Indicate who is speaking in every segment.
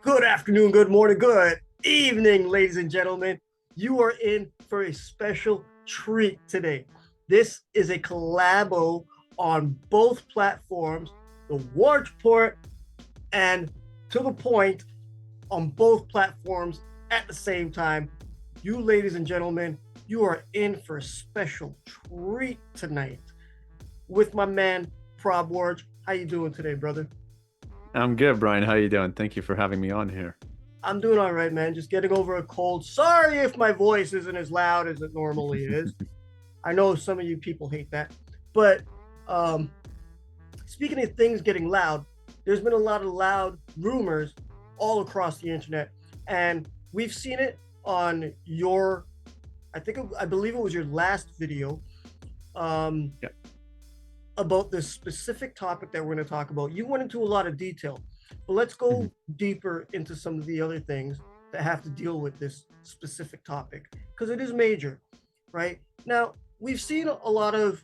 Speaker 1: Good afternoon, good morning, good evening, ladies and gentlemen. You are in for a special treat today. This is a collabo on both platforms, the Waraich Report and To The Point on both platforms at the same time. You, ladies and gentlemen, you are in for a special treat tonight with my man, Prab Waraich. How you doing today, brother?
Speaker 2: I'm good, Brian. How you doing? Thank you for having me on here.
Speaker 1: I'm doing all right, man. Just getting over a cold. Sorry if my voice isn't as loud as it normally is. I know some of you people hate that. But um, speaking of things getting loud, there's been a lot of loud rumors all across the internet. And we've seen it on your, I believe it was your last video um,
Speaker 2: Yeah.
Speaker 1: about this specific topic that we're going to talk about. You went into a lot of detail, but let's go deeper into some of the other things that have to deal with this specific topic because it is major, right? Now, we've seen a lot of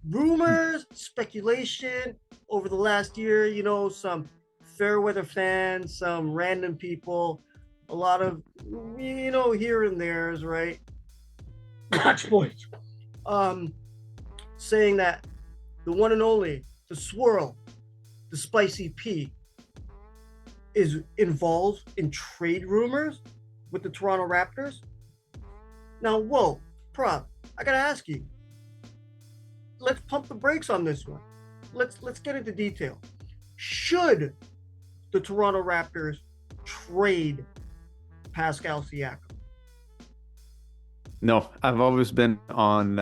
Speaker 1: rumors, speculation over the last year, some fair weather fans, some random people, a lot of, here and there's, right? Match points. Saying that the one and only, the swirl, the spicy P, is involved in trade rumors with the Toronto Raptors. Now, whoa, Prab, I gotta ask you. Let's pump the brakes on this one. Let's get into detail. Should the Toronto Raptors trade Pascal Siakam?
Speaker 2: No, I've always been on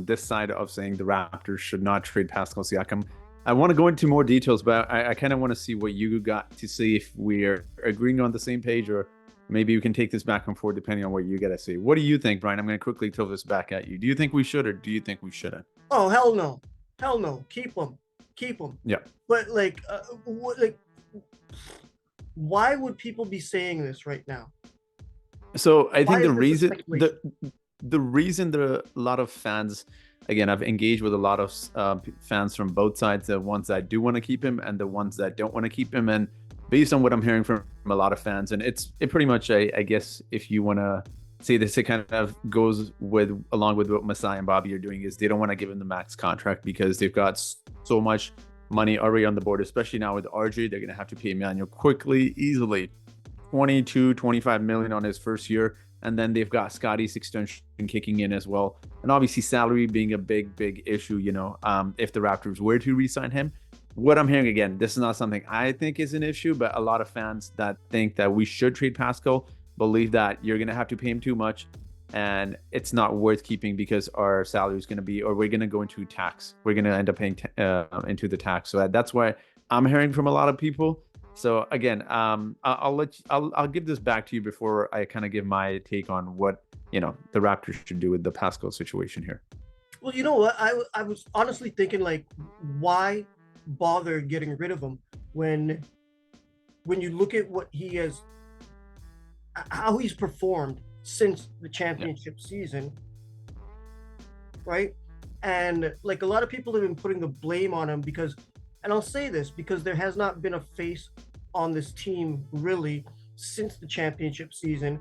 Speaker 2: this side of saying the Raptors should not trade Pascal Siakam. I want to go into more details, but I kind of want to see what you got to see if we're agreeing on the same page, or maybe we can take this back and forth depending on what you got to say. What do you think, Brian? I'm going to quickly throw this back at you. Do you think we should, or do you think we shouldn't?
Speaker 1: Oh, hell no. Hell no. Keep them. Keep them.
Speaker 2: Yeah.
Speaker 1: But why would people be saying this right now?
Speaker 2: So I think
Speaker 1: Why is this a speculation?
Speaker 2: the reason there are a lot of fans, again, I've engaged with a lot of fans from both sides, the ones that do want to keep him and the ones that don't want to keep him. And based on what I'm hearing from a lot of fans, and it pretty much, I guess, if you want to say this, it kind of goes along with what Masai and Bobby are doing, is they don't want to give him the max contract because they've got so much money already on the board, especially now with RJ. They're going to have to pay Emmanuel quickly, easily 25 million on his first year, and then they've got Scotty's extension kicking in as well, and obviously salary being a big issue. If the Raptors were to re-sign him, what I'm hearing, again, this is not something I think is an issue, but a lot of fans that think that we should trade Pascal believe that you're going to have to pay him too much and it's not worth keeping because our salary is going to be, or we're going to go into tax, we're going to end up paying into the tax. So that's why I'm hearing from a lot of people. So again, I'll give this back to you before I kind of give my take on what the Raptors should do with the Pascal situation here.
Speaker 1: Well, you know what? I was honestly thinking, like, why bother getting rid of him when you look at what he has, how he's performed since the championship season, right? And like a lot of people have been putting the blame on him because, and I'll say this because there has not been a face on this team really since the championship season,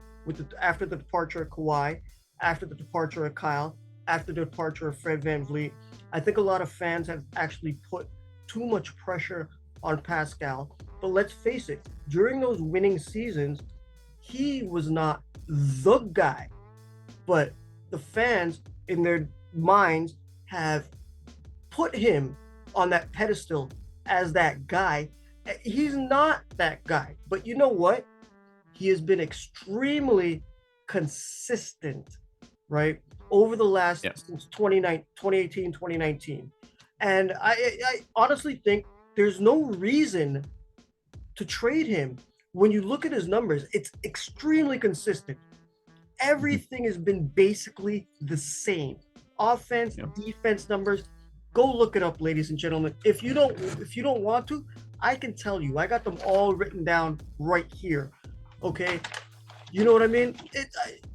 Speaker 1: after the departure of Kawhi, after the departure of Kyle, after the departure of Fred VanVleet. I think a lot of fans have actually put too much pressure on Pascal. But let's face it, during those winning seasons, he was not the guy. But the fans in their minds have put him on that pedestal as that guy. He's not that guy. But you know what? He has been extremely consistent, right? Over the last, since 2018, 2019. And I honestly think there's no reason to trade him. When you look at his numbers, it's extremely consistent. Everything has been basically the same. Offense, defense numbers. Go look it up, ladies and gentlemen. If you don't want to, I can tell you. I got them all written down right here. Okay, you know what I mean?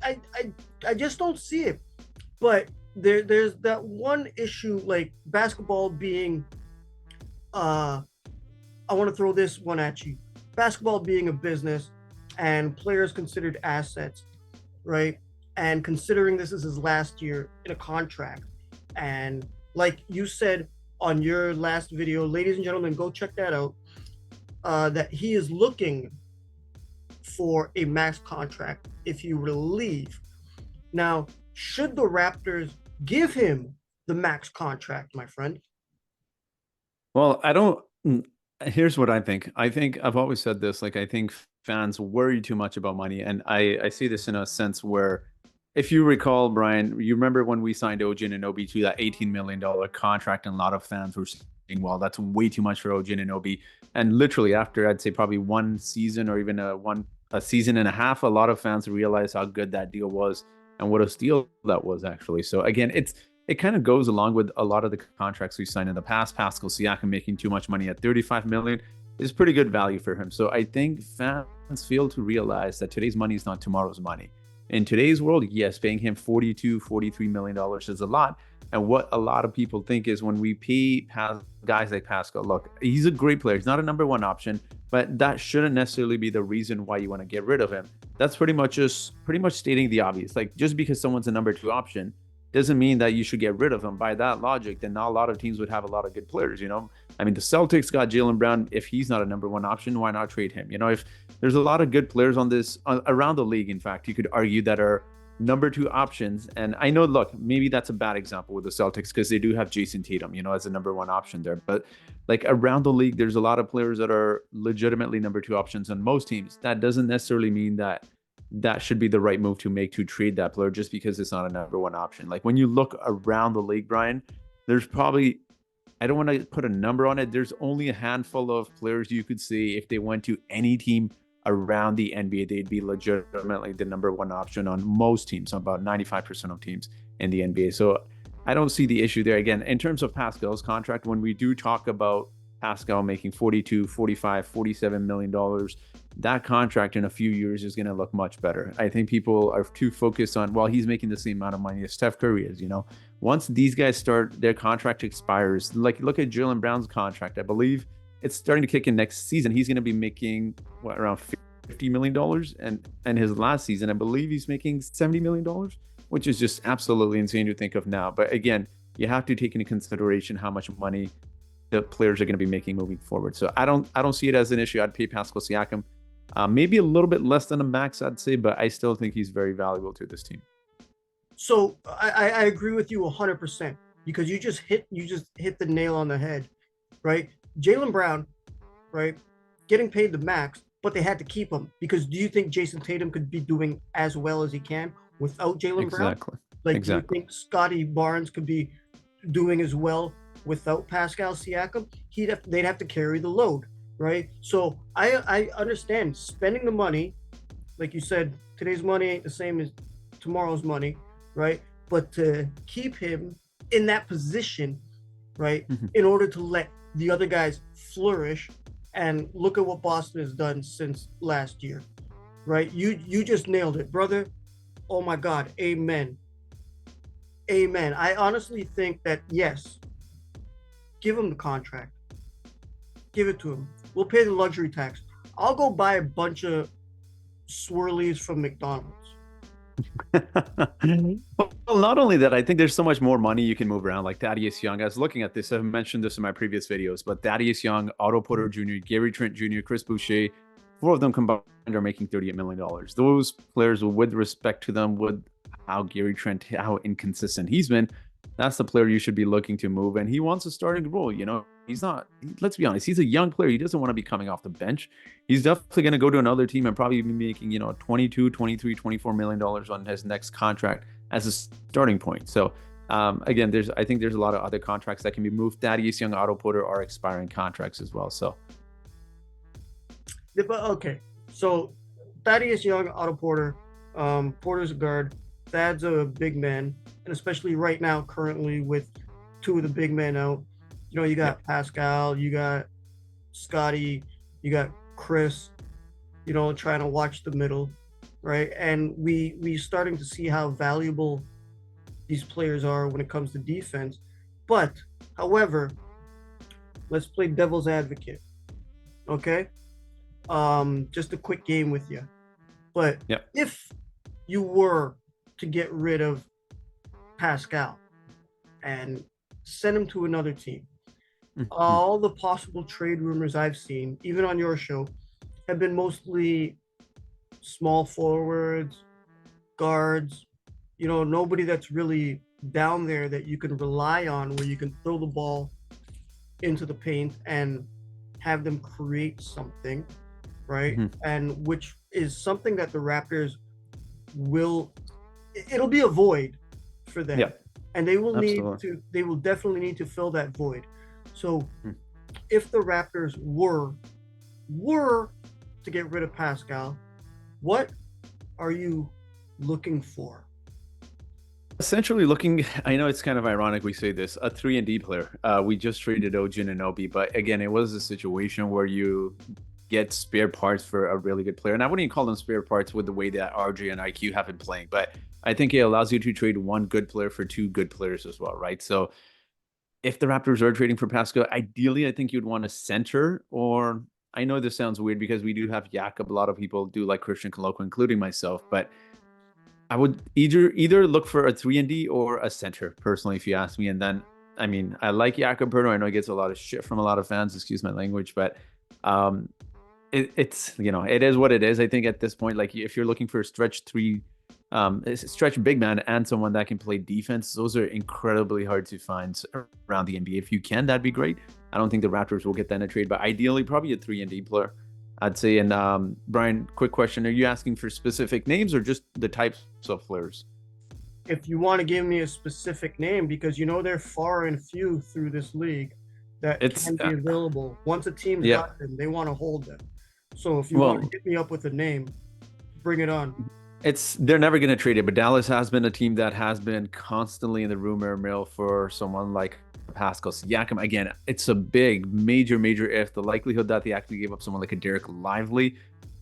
Speaker 1: I just don't see it. But there's that one issue, like basketball being a I want to throw this one at you. Basketball being a business and players considered assets, right? And considering this is his last year in a contract, and like you said on your last video, ladies and gentlemen, go check that out. That he is looking for a max contract if he were to leave. Now, should the Raptors give him the max contract, my friend?
Speaker 2: Well, I don't. Here's what I think. I think I've always said this. Like, I think fans worry too much about money, and I see this in a sense where, if you recall, Brian, you remember when we signed OG Anunoby to that $18 million contract, and a lot of fans were saying, "Well, that's way too much for OG Anunoby." And literally after, I'd say probably one season or even a season and a half, a lot of fans realized how good that deal was and what a steal that was actually. So again, it kind of goes along with a lot of the contracts we signed in the past. Pascal Siakam making too much money at 35 million is pretty good value for him. So I think fans fail to realize that today's money is not tomorrow's money. In today's world, yes, paying him $42-43 million is a lot. And what a lot of people think is when we pay guys like Pascal, look, he's a great player. He's not a number one option, but that shouldn't necessarily be the reason why you want to get rid of him. That's pretty much stating the obvious. Like, just because someone's a number two option doesn't mean that you should get rid of him. By that logic, then not a lot of teams would have a lot of good players, you know? I mean, the Celtics got Jaylen Brown. If he's not a number one option, why not trade him? You know, if there's a lot of good players on this around the league, in fact, you could argue that are number two options. And I know, look, maybe that's a bad example with the Celtics because they do have Jason Tatum, you know, as a number one option there. But like around the league, there's a lot of players that are legitimately number two options on most teams. That doesn't necessarily mean that should be the right move to make to trade that player just because it's not a number one option. Like when you look around the league, Brian, there's probably, I don't want to put a number on it, there's only a handful of players you could see if they went to any team around the NBA, they'd be legitimately the number one option on most teams, about 95% of teams in the NBA. So I don't see the issue there. Again, in terms of Pascal's contract, when we do talk about Pascal making 42, 45, $47 million, that contract in a few years is going to look much better. I think people are too focused on, well, he's making the same amount of money as Steph Curry is, you know. Once these guys start, their contract expires. Like, look at Jaylen Brown's contract. I believe it's starting to kick in next season. He's going to be making, around $50 million? And his last season, I believe he's making $70 million, which is just absolutely insane to think of now. But again, you have to take into consideration how much money the players are going to be making moving forward. So I don't see it as an issue. I'd pay Pascal Siakam maybe a little bit less than a max, I'd say, but I still think he's very valuable to this team.
Speaker 1: So I agree with you 100% because you just hit the nail on the head, right? Jaylen Brown, right, getting paid the max, but they had to keep him because do you think Jason Tatum could be doing as well as he can without Jaylen Brown?
Speaker 2: Exactly.
Speaker 1: Like,
Speaker 2: exactly.
Speaker 1: Do you think Scotty Barnes could be doing as well without Pascal Siakam? They'd have to carry the load, right? So I understand spending the money, like you said, today's money ain't the same as tomorrow's money, right? But to keep him in that position, right, in order to let the other guys flourish, and look at what Boston has done since last year, right? You just nailed it, brother. Oh my God, amen. Amen. I honestly think that, yes, give him the contract. Give it to him. We'll pay the luxury tax. I'll go buy a bunch of swirlies from McDonald's.
Speaker 2: Well, not only that, I think there's so much more money you can move around. Like Thaddeus Young, I was looking at this. I've mentioned this in my previous videos, but Thaddeus Young, Otto Porter Jr., Gary Trent Jr., Chris Boucher, four of them combined are making $38 million. Those players, with respect to them, with how Gary Trent, how inconsistent he's been, that's the player you should be looking to move. And he wants a starting role. You know, he's not, let's be honest, he's a young player. He doesn't want to be coming off the bench. He's definitely going to go to another team and probably be making, 22, 23, $24 million on his next contract as a starting point. So again, I think there's a lot of other contracts that can be moved. Thaddeus Young, Otto Porter are expiring contracts as well. So.
Speaker 1: Okay. So Thaddeus Young, Otto Porter, Porter's a guard. Thad's a big man, and especially right now, currently with two of the big men out, you got Pascal, you got Scotty, you got Chris, trying to watch the middle, right? And we starting to see how valuable these players are when it comes to defense. But, however, let's play devil's advocate. Okay. Just a quick game with you. But
Speaker 2: Yeah.
Speaker 1: if you were to get rid of Pascal and send him to another team,
Speaker 2: Mhm.
Speaker 1: all the possible trade rumors I've seen, even on your show, have been mostly small forwards, guards, nobody that's really down there that you can rely on where you can throw the ball into the paint and have them create something, right?
Speaker 2: Mhm.
Speaker 1: And which is something that the Raptors will, it'll be a void for them.
Speaker 2: Yeah.
Speaker 1: And
Speaker 2: Absolutely.
Speaker 1: they will definitely need to fill that void. So
Speaker 2: Mhm.
Speaker 1: if the Raptors were to get rid of Pascal, what are you looking for?
Speaker 2: Essentially looking, I know it's kind of ironic we say this, a 3-and-D player. We just traded OG Anunoby, but again, it was a situation where you get spare parts for a really good player. And I wouldn't even call them spare parts with the way that RJ and IQ have been playing, but I think it allows you to trade one good player for two good players as well, right? So if the Raptors are trading for Pascal, ideally, I think you'd want a center, or I know this sounds weird because we do have Jakob. A lot of people do like Christian Koloko, including myself, but I would either look for a 3-and-D or a center, personally, if you ask me. And then, I mean, I like Jakob Perno. I know he gets a lot of shit from a lot of fans, excuse my language, but um, it's it is what it is. I think at this point, like if you're looking for a stretch three, stretch big man and someone that can play defense, those are incredibly hard to find around the NBA. If you can, that'd be great. I don't think the Raptors will get that in a trade, but ideally, probably a 3-and-D player, I'd say. And Brian, quick question: are you asking for specific names or just the types of players?
Speaker 1: If you want to give me a specific name, because they're far and few through this league that
Speaker 2: It's
Speaker 1: can be available. Once a team's
Speaker 2: yeah.
Speaker 1: got them, they want to hold them. So if you want to
Speaker 2: Well,
Speaker 1: hit me up with a name, bring it on.
Speaker 2: they're never going to trade it, but Dallas has been a team that has been constantly in the rumor mill for someone like Pascal Siakam. Again, it's a big, major if. The likelihood that they actually gave up someone like a Derek Lively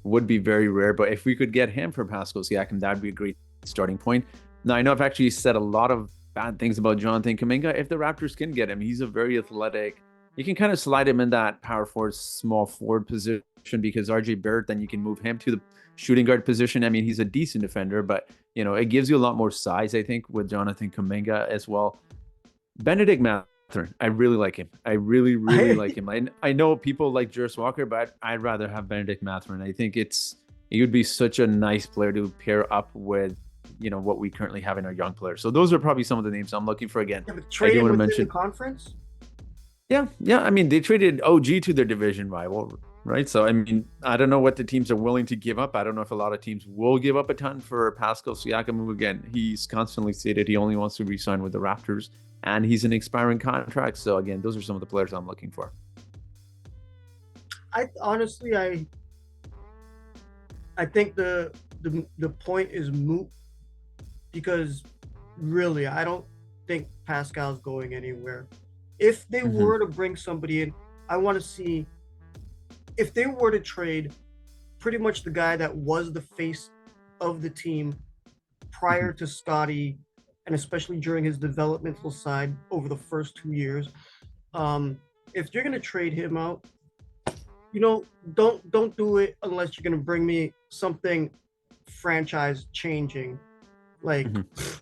Speaker 2: would be very rare, but if we could get him for Pascal Siakam, that'd be a great starting point. Now, I know I've actually said a lot of bad things about Jonathan Kuminga. If the Raptors can get him, he's a very athletic. You can kind of slide him in that power forward, small forward position because RJ Barrett, then you can move him to the shooting guard position. I mean, he's a decent defender, but it gives you a lot more size, I think, with Jonathan Kuminga as well. Benedict Mathurin, I really like him. I really like him. I know people like Juris Walker, but I'd rather have Benedict Mathurin. I think it would be such a nice player to pair up with, what we currently have in our young players. So those are probably some of the names I'm looking for. Again,
Speaker 1: Yeah, but
Speaker 2: I do
Speaker 1: trading
Speaker 2: want to
Speaker 1: within the
Speaker 2: mention,
Speaker 1: conference.
Speaker 2: yeah. I mean, they traded OG to their division rival, right? So I mean, I don't know what the teams are willing to give up. I don't know if a lot of teams will give up a ton for Pascal Siakam, who again, he's constantly stated he only wants to re-sign with the Raptors, and he's an expiring contract. So again, those are some of the players I'm looking for.
Speaker 1: I honestly, I think the point is moot because really, I don't think Pascal's going anywhere. If they
Speaker 2: Mm-hmm.
Speaker 1: were to bring somebody in, I want to see if they were to trade pretty much the guy that was the face of the team
Speaker 2: Mm-hmm.
Speaker 1: prior to Scotty, and especially during his developmental side over the first 2 years. If you're gonna trade him out, don't do it unless you're gonna bring me something franchise changing. Like,
Speaker 2: Mm-hmm.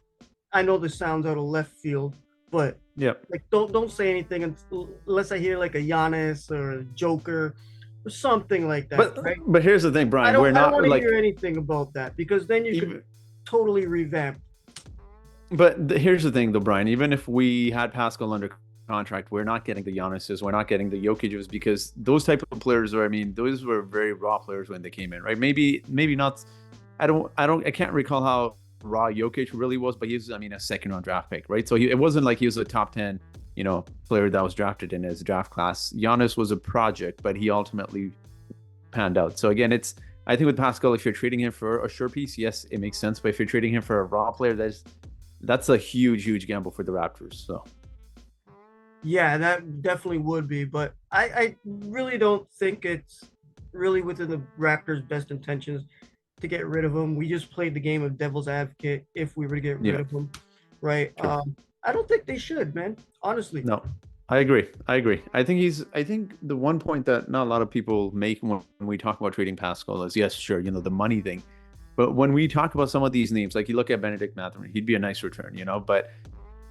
Speaker 1: I know this sounds out of left field, but
Speaker 2: Yep.
Speaker 1: like don't say anything unless I hear like a Giannis or a Joker or something like that,
Speaker 2: But
Speaker 1: right?
Speaker 2: but here's the thing,
Speaker 1: I
Speaker 2: Brian.
Speaker 1: don't
Speaker 2: We're
Speaker 1: I don't
Speaker 2: not
Speaker 1: want to hear
Speaker 2: like
Speaker 1: anything about that because then you could
Speaker 2: even.
Speaker 1: totally revamp.
Speaker 2: But here's the thing, though, Brian. Even if we had Pascal under contract, we're not getting the Giannis's, we're not getting the Jokic's because those type of players are. I mean, those were very raw players when they came in, right? Maybe not. I can't recall how raw Jokic really was, but he was, I mean, a second round draft pick, right? So it wasn't like he was a top 10, player that was drafted in his draft class. Giannis was a project, but he ultimately panned out. So again, I think with Pascal, if you're trading him for a sure piece, yes, it makes sense. But if you're trading him for a raw player, that's a huge gamble for the Raptors. So
Speaker 1: Yeah, that definitely would be, but I really don't think it's really within the Raptors' best intentions to get rid of him. We just played the game of devil's advocate if we were to get rid
Speaker 2: yeah,
Speaker 1: of him, right?
Speaker 2: true.
Speaker 1: I don't think they should, man. Honestly,
Speaker 2: No. I agree. I agree. I think the one point that not a lot of people make when we talk about trading Pascal is, yes, sure, the money thing. But when we talk about some of these names, like you look at Benedict Mathurin, he'd be a nice return. But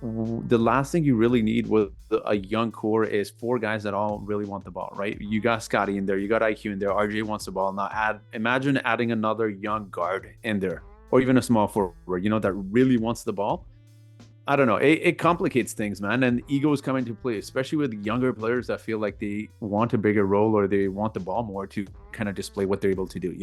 Speaker 2: the last thing you really need with a young core is four guys that all really want the ball, right? You got Scotty in there, you got IQ in there, RJ wants the ball. Now imagine adding another young guard in there, or even a small forward, that really wants the ball. I don't know. It complicates things, man. And egos come into play, especially with younger players that feel like they want a bigger role or they want the ball more to kind of display what they're able to do.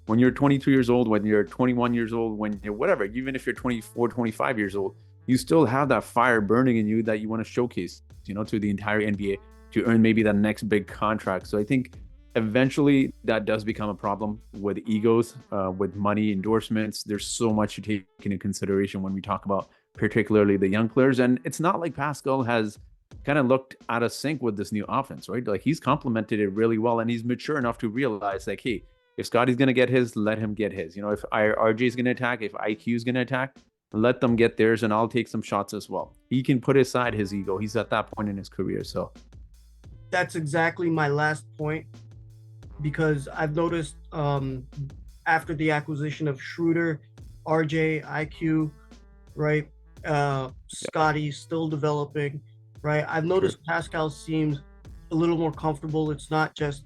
Speaker 2: When you're 22 years old, when you're 21 years old, when you're whatever, even if you're 24, 25 years old, you still have that fire burning in you that you want to showcase, to the entire NBA to earn maybe that next big contract. So I think eventually that does become a problem with egos, with money, endorsements. There's so much to take into consideration when we talk about particularly the young players. And it's not like Pascal has kind of looked out of sync with this new offense, right? Like he's complemented it really well, and he's mature enough to realize, like, hey, if Scotty's going to get his, let him get his. If RJ is going to attack, if IQ is going to attack, let them get theirs, and I'll take some shots as well. He can put aside his ego. He's at that point in his career. So
Speaker 1: That's exactly my last point, because I've noticed after the acquisition of Schroeder, RJ, IQ, right? Scotty still developing, right? I've noticed Pascal seems a little more comfortable. It's not just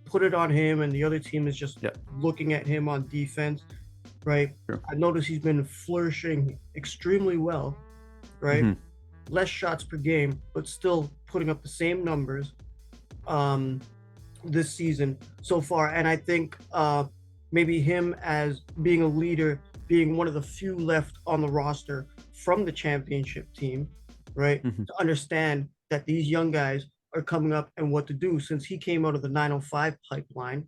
Speaker 1: put it on him and the other team is just looking at him on defense, right? I noticed he's been flourishing extremely well, right? Less shots per game, but still putting up the same numbers this season so far. And I think maybe him as being a leader, being one of the few left on the roster from the championship team, right? To understand that these young guys are coming up and what to do, since he came out of the 905 pipeline,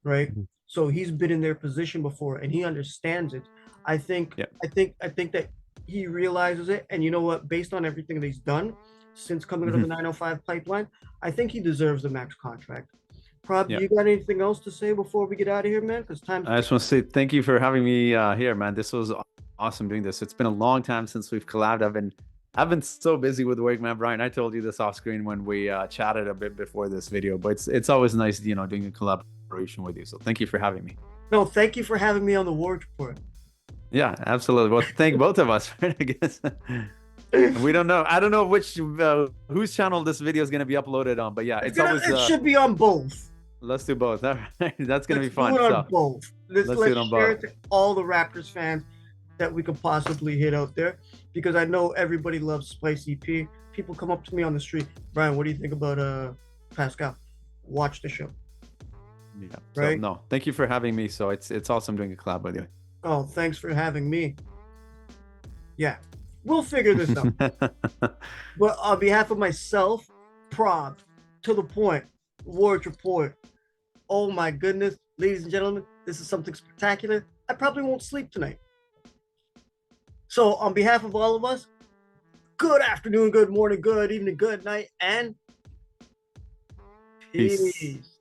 Speaker 1: right? So he's been in their position before and he understands it. I think that he realizes it. And you know what? Based on everything that he's done since coming out of the 905 pipeline, I think he deserves the max contract. Prab, you got anything else to say before we get out of here, man? Because time.
Speaker 2: I just want to say thank you for having me here, man. This was awesome doing this. It's been a long time since we've collabed. I've been so busy with work, man. Brian, I told you this off screen when we chatted a bit before this video, but it's always nice, doing a collaboration with you. So thank you for having me.
Speaker 1: No, thank you for having me on the Waraich Report.
Speaker 2: Yeah, absolutely. Well, thank both of us, right? I guess. We don't know. I don't know which whose channel this video is going to be uploaded on, but yeah,
Speaker 1: it should be on both.
Speaker 2: Let's do both. All right. That's going to be fun.
Speaker 1: Do it on both. Let's do it on share both. It to all the Raptors fans that we could possibly hit out there, because I know everybody loves Spicy P. People come up to me on the street, Brian, what do you think about Pascal? Watch the show.
Speaker 2: Yeah. Right. So, no, thank you for having me. So it's awesome doing a collab with you.
Speaker 1: Oh, thanks for having me. Yeah, we'll figure this out. But on behalf of myself, Prab, to the point, Waraich Report. Oh my goodness, ladies and gentlemen, this is something spectacular. I probably won't sleep tonight. So on behalf of all of us, good afternoon, good morning, good evening, good night, and peace.